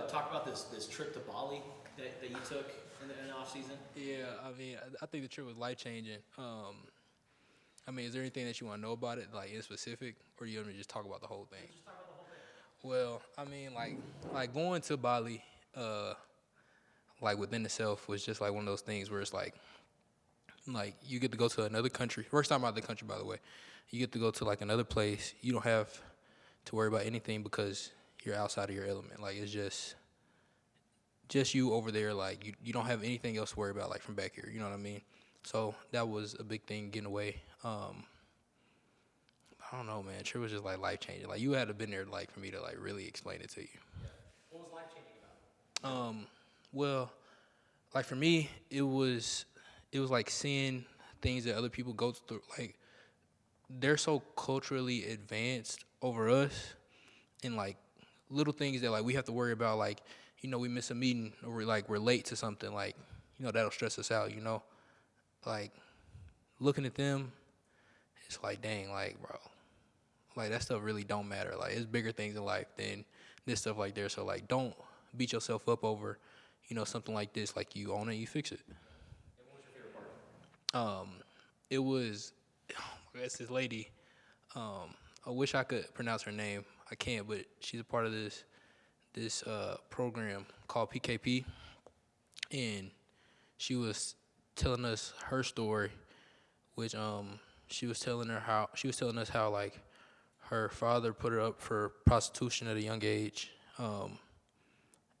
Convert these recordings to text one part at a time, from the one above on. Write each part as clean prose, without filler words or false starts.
talk about this trip to Bali that you took in the off season? Yeah, I mean, I think the trip was life changing. I mean, is there anything that you want to know about it, like in specific, or you want me to just talk about the whole thing? Just talk about the whole thing. Well, I mean, like going to Bali, uh, like within itself was just like one of those things where it's like you get to go to another country. First time out of the country, by the way, you get to go to like another place. You don't have to worry about anything because you're outside of your element. Like it's just you over there. Like you don't have anything else to worry about like from back here. You know what I mean? So that was a big thing getting away. I don't know, man. Trip was just like life changing. Like you had to been there like for me to like really explain it to you. Yeah. What was life changing about it? Well, like for me, it was like seeing things that other people go through. Like they're so culturally advanced over us, and like little things that like we have to worry about. Like we miss a meeting or we're late to something. Like that'll stress us out. Like looking at them, it's like dang, like bro, like that stuff really don't matter. Like it's bigger things in life than this stuff like there. So like don't beat yourself up over something like this. Like you own it, you fix it. And what was your favorite part? It was, oh my God, it's this lady. I wish I could pronounce her name. I can't, but she's a part of this program called PKP, and she was telling us her story, which she was telling us how like her father put her up for prostitution at a young age,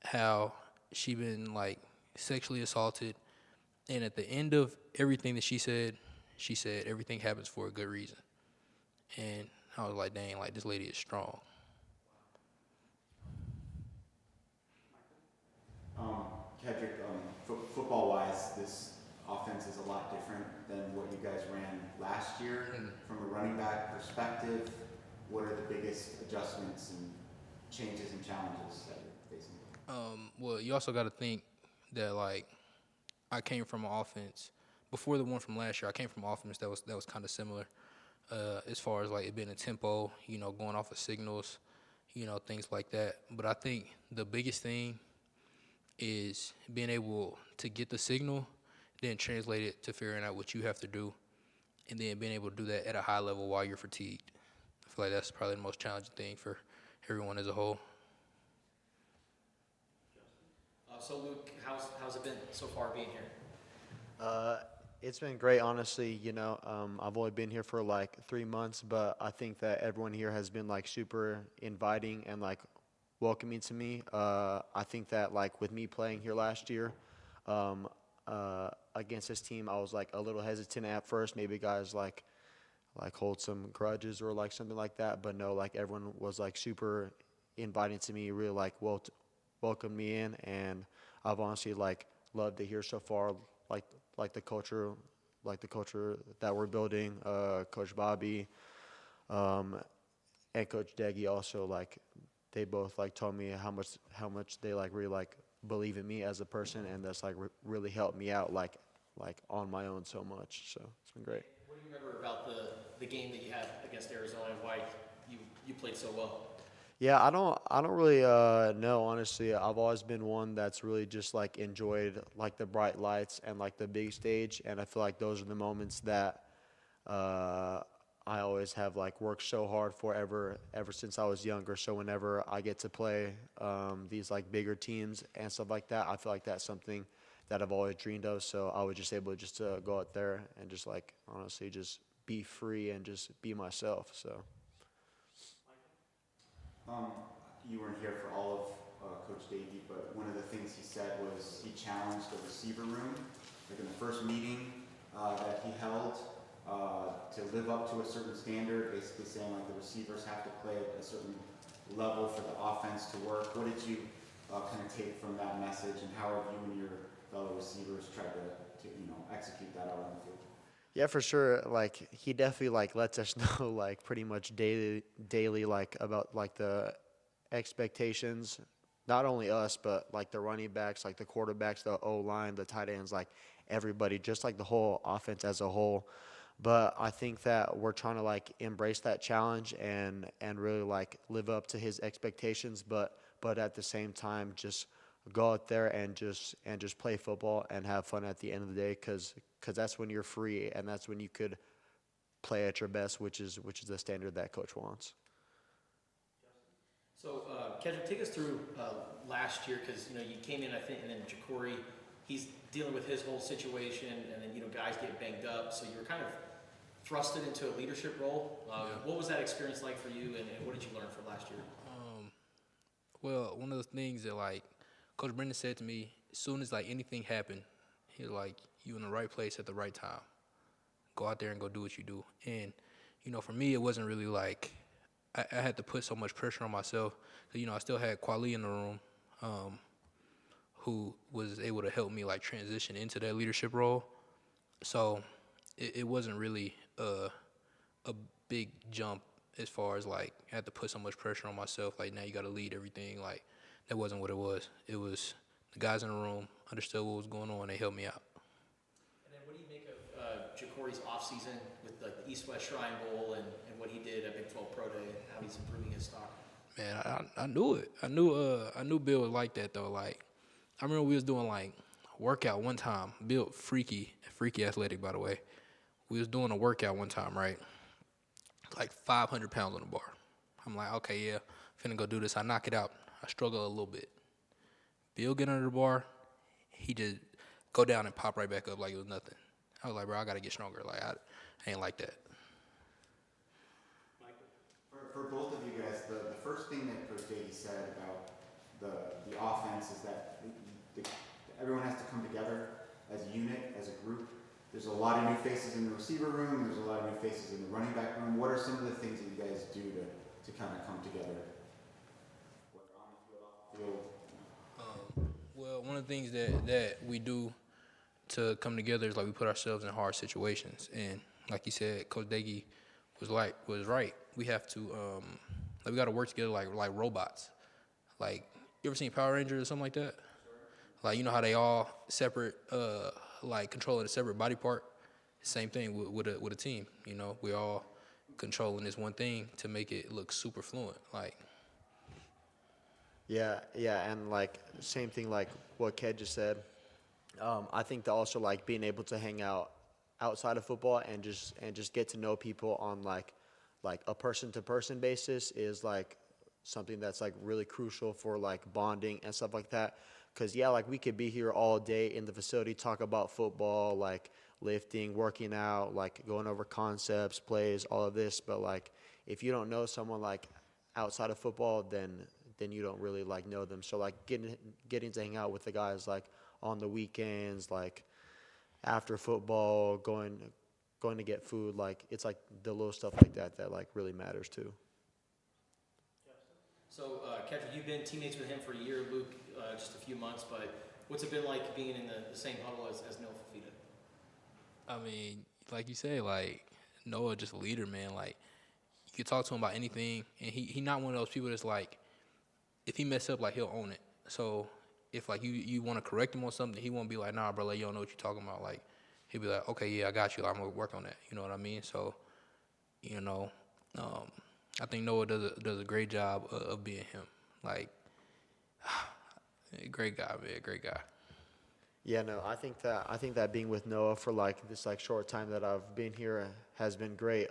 how she been like sexually assaulted, and at the end of everything that she said everything happens for a good reason. And I was like, dang, like this lady is strong. Kedrick, football-wise, this offense is a lot different than what you guys ran last year. From a running back perspective, what are the biggest adjustments and changes and challenges that you're facing? Well, you also got to think that like I came from an offense before the one from last year. I came from an offense that was kind of similar, as far as like it being a tempo, going off of signals, things like that. But I think the biggest thing is being able to get the signal, then translate it to figuring out what you have to do, and then being able to do that at a high level while you're fatigued. I feel like that's probably the most challenging thing for everyone as a whole. So Luke, how's it been so far being here? Uh, it's been great, honestly. I've only been here for like 3 months, but I think that everyone here has been like super inviting and like welcoming to me. I think that like with me playing here last year, against this team, I was like a little hesitant at first. Maybe guys like hold some grudges or like something like that. But no, like everyone was like super inviting to me, really like welcomed me in, and I've honestly like loved it here so far. Like like the culture, like the culture that we're building. Coach Bobby, and Coach Deggy also like they both like told me how much they like really like believe in me as a person, and that's like really helped me out like on my own so much. So it's been great. What do you remember about the game that you had against Arizona and why you played so well? Yeah, I don't really know, honestly. I've always been one that's really just like enjoyed like the bright lights and like the big stage, and I feel like those are the moments that uh, I always have like worked so hard for ever since I was younger. So whenever I get to play these like bigger teams and stuff like that, I feel like that's something that I've always dreamed of. So I was just able just to go out there and just like honestly just be free and just be myself. So. Um, you weren't here for all of Coach Davey, but one of the things he said was he challenged the receiver room, like in the first meeting that he held, to live up to a certain standard, basically saying like the receivers have to play at a certain level for the offense to work. What did you kind of take from that message, and how have you and your fellow receivers tried to execute that out on the field? Yeah, for sure. Like he definitely like lets us know like pretty much daily like about like the expectations, not only us but like the running backs, like the quarterbacks, the O line, the tight ends, like everybody, just like the whole offense as a whole. But I think that we're trying to like embrace that challenge and really like live up to his expectations. But but at the same time, just go out there and just play football and have fun at the end of the day, because that's when you're free and that's when you could play at your best, which is the standard that coach wants. So, Kedrick, take us through last year, because you came in, I think, and then Ja'Cory, he's dealing with his whole situation, and then guys get banged up, so you're kind of thrusted into a leadership role. What was that experience like for you, and what did you learn from last year? Well, one of the things that like Coach Brendan said to me, as soon as like anything happened, he was like, "You in the right place at the right time. Go out there and go do what you do." And for me, it wasn't really like I had to put so much pressure on myself. Cause, I still had Kwali in the room, who was able to help me like transition into that leadership role. So it wasn't really a big jump as far as like I had to put so much pressure on myself. Like, now you got to lead everything. Like, that wasn't what it was. It was the guys in the room understood what was going on. They helped me out. And then what do you make of Ja'Cory's offseason with like the East-West Shrine Bowl and what he did at Big 12 Pro Day and how he's improving his stock? Man, I knew it. I knew Bill was like that though. Like, I remember we was doing like a workout one time. Bill, freaky athletic, by the way. We was doing a workout one time, right? Like 500 pounds on the bar. I'm like, okay, yeah, finna go do this. I knock it out. I struggle a little bit. Bill get under the bar. He just go down and pop right back up like it was nothing. I was like, bro, I gotta get stronger. Like, I ain't like that. For both of you guys, the first thing that Coach Davey said about the offense is that everyone has to come together as a unit, as a group. There's a lot of new faces in the receiver room. There's a lot of new faces in the running back room. What are some of the things that you guys do to kind of come together? Whether on the field, off the field? Well, one of the things that we do to come together is like we put ourselves in hard situations. And like you said, Coach Daggy was right. We have to we got to work together like robots. Like, you ever seen Power Rangers or something like that? Like, how they all separate, like controlling a separate body part. Same thing with a team. We're all controlling this one thing to make it look super fluent. Like. Yeah, and like same thing like what Ked just said. I think that also like being able to hang out outside of football and just get to know people on like a person-to-person basis is like something that's like really crucial for like bonding and stuff like that. Because like we could be here all day in the facility, talk about football, like lifting, working out, like going over concepts, plays, all of this. But like if you don't know someone like outside of football, then you don't really like know them. So like getting to hang out with the guys like on the weekends, like after football, going to get food, like it's like the little stuff like that like really matters too. So, Kedrick, you've been teammates with him for a year, Luke, just a few months, but what's it been like being in the same huddle as Noah Fafita? I mean, like you say, like Noah just a leader, man. Like, you can talk to him about anything, and he not one of those people that's like, if he mess up, like he'll own it. So if like you want to correct him on something, he won't be like, nah, bro, like, you don't know what you're talking about. Like, he'll be like, okay, yeah, I got you. I'm gonna work on that. You know what I mean? So, I think Noah does a great job of being him. Like, great guy, man, great guy. Yeah, no, I think that being with Noah for like this like short time that I've been here has been great.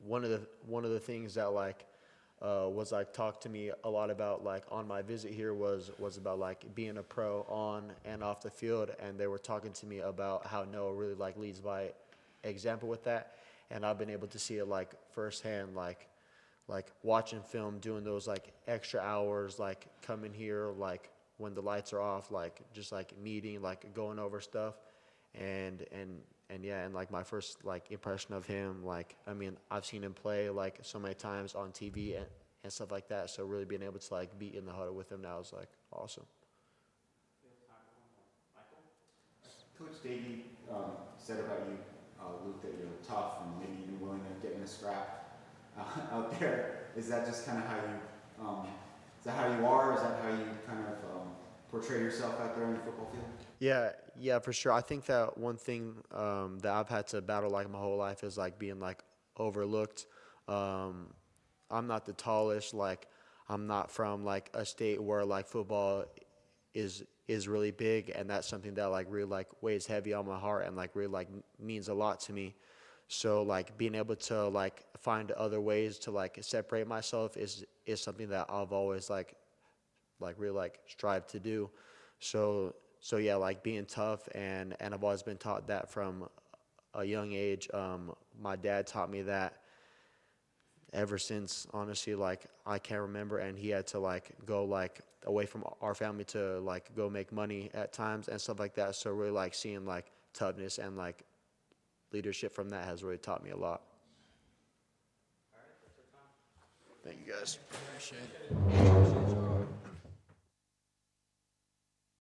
One of the things that like was like talked to me a lot about like on my visit here was about like being a pro on and off the field, and they were talking to me about how Noah really like leads by example with that, and I've been able to see it like firsthand, like watching film, doing those like extra hours, like coming here like when the lights are off, like just like meeting, like going over stuff, and yeah, and like my first like impression of him, like I mean I've seen him play like so many times on TV and stuff like that, so really being able to like be in the huddle with him now is like awesome. Coach Davey said about you, Luke, that you're tough and maybe even willing to get in a scrap out there. Is that just kind of how you? Is that how you are? Is that how you kind of portray yourself out there in the football field? Yeah, for sure. I think that one thing that I've had to battle like my whole life is like being like overlooked. I'm not the tallest. Like I'm not from like a state where like football is really big, and that's something that like really like weighs heavy on my heart and like really like means a lot to me. So like being able to like find other ways to like separate myself is something that I've always like really like strive to do. So yeah, like being tough, and I've always been taught that from a young age. My dad taught me that ever since, honestly, like I can't remember, and he had to like go like away from our family to like go make money at times and stuff like that. So really like seeing like toughness and like leadership from that has really taught me a lot. Thank you guys. Appreciate it.